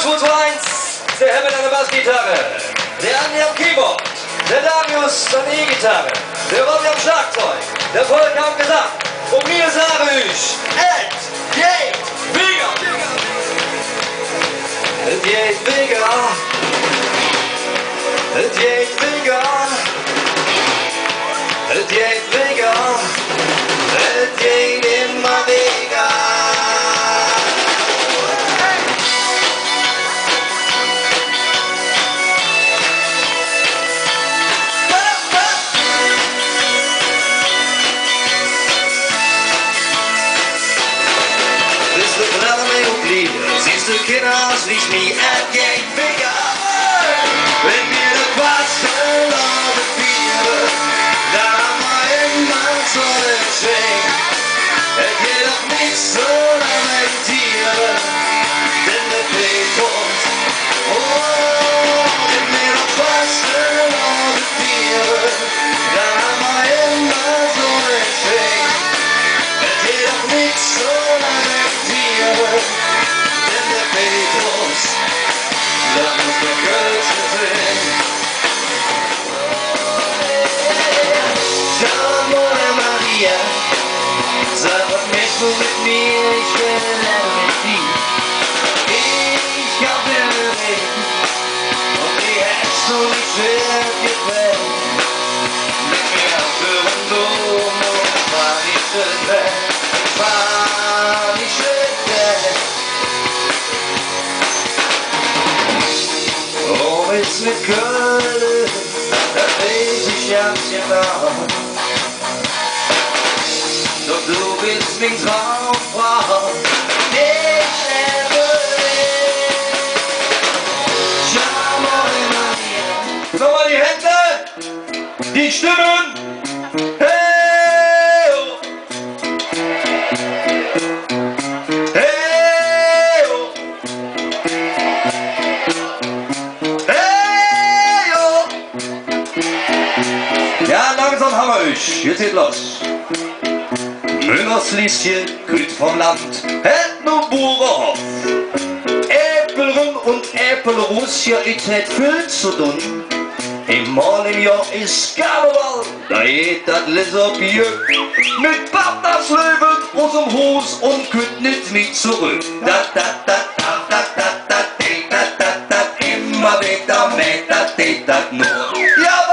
221, der Herr mit einer Bassgitarre, der Andi am Keyboard, der Darius an der E-Gitarre, der Robby am Schlagzeug, der Volker am Gesang und mir sage ich, es geht bigger! Es geht bigger! Es geht bigger! Es geht bigger! Es geht immer bigger! Siehst du Kinder aus wie me at Gang Bigger? Wenn wir das Wasser laufen, da haben wir immer so einen Schwenk. Es geht auch nicht so lamentieren, denn der Weg kommt. Oh, wenn wir das Wasser laufen, da haben wir immer so einen Schwenk. Es geht auch nicht so lamentieren. Da muss der Kölsche sein. Amore Maria, sag was möchtest du mit mir, ich will mit dir. Ich hab dir bewegt und die hättest du nicht schwer gefällt. Mit mir führen du und fahr die Schritte, fahr die Schritte. Jetzt mit Köln, da weiß ich ganz genau. Doch du bist mein Traumfrau, nicht Schau mal die Hände, die Stimmen. Hey, oh. Hey, oh. Ja, langsam haben wir euch. Jetzt geht los. Müllers Lieschen, Küt vom Land, hätt no Bauernhof. Äppelrüm und Äppelruss, ja, ich hätt viel zu tun. Einmal im Jahr ist Karneval, da geht das Lesserbier. Mit Partnerslöwen aus dem Haus und könnt nicht mit zurück. Dat, dat, dat, dat, dat, dat, dat, dat, dat, dat, immer wieder mehr, dat, dat, nur. Ja,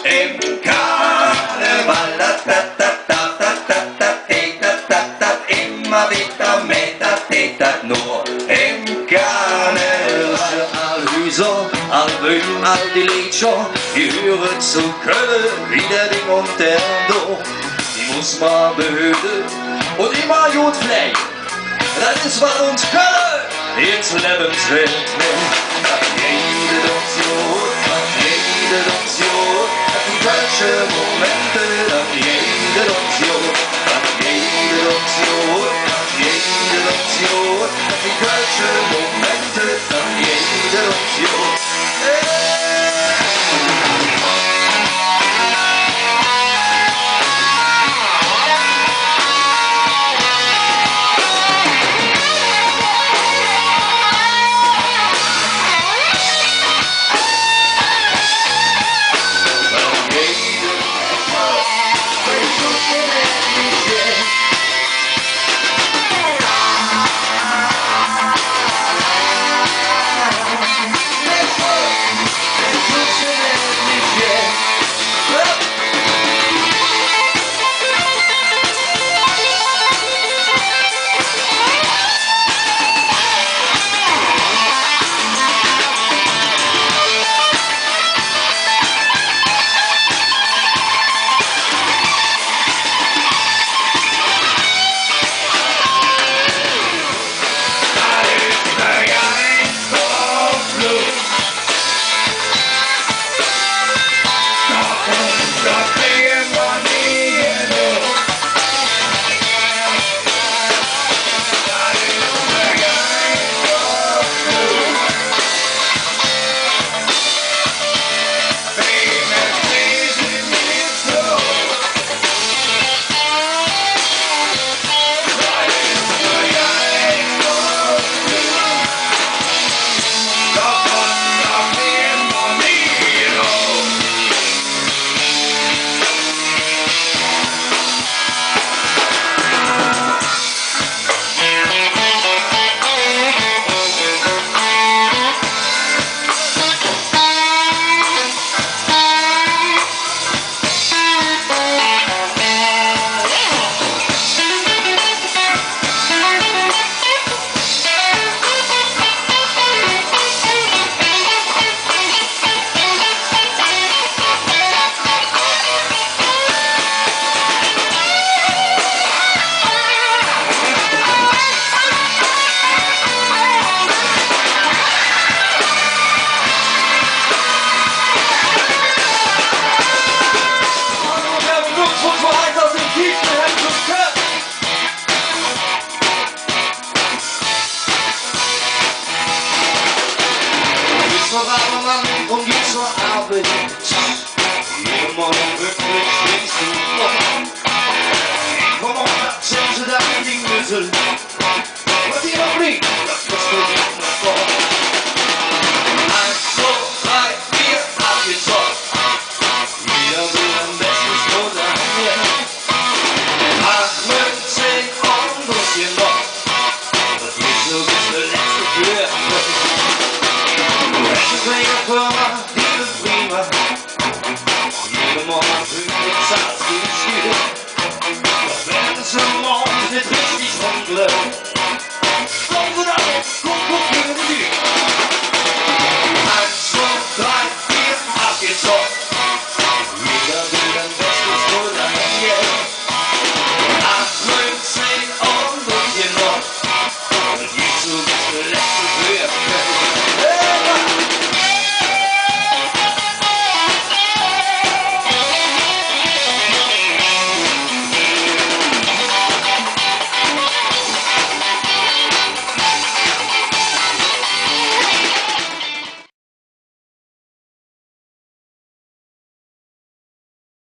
im Karneval, dat, dat, dat, dat, dat, dat, dat, dat, dat, immer wieder mehr, dat, dat, nur. Im Karneval, all Hüser, all Böhmen, all die Lieder, die hören zu Köln, wie der Ding und der Do. Die muss man behüten und immer gut pflegen. Das ist was uns Köln ins Lebenswelt nimmt. Jede Lektion, jede Lektion, die falsche Momente, jede Lektion, jede Lektion, jede Lektion, die falsche Momente, jede Lektion. ist doch armer Mann und geht zur Arbeit. Jeden Morgen wirklich wenigstens noch. Ich komm auf das Zelt, da in die Nüssel. Was ihr noch bringt, das